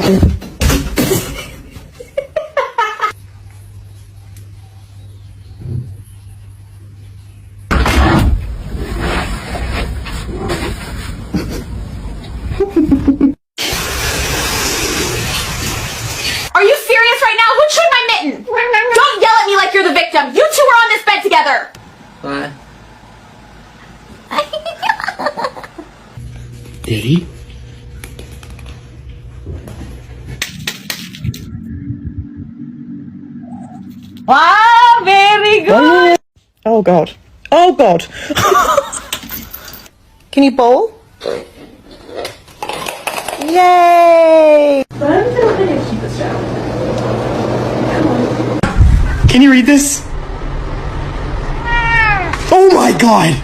Are you serious right now? Who chewed my mitten? Don't yell at me like you're the victim. You two are on this bed together. What? Daddy? Wow, very good. Oh God. Oh God. Can you bowl? Yay! Can you read this? Oh my God!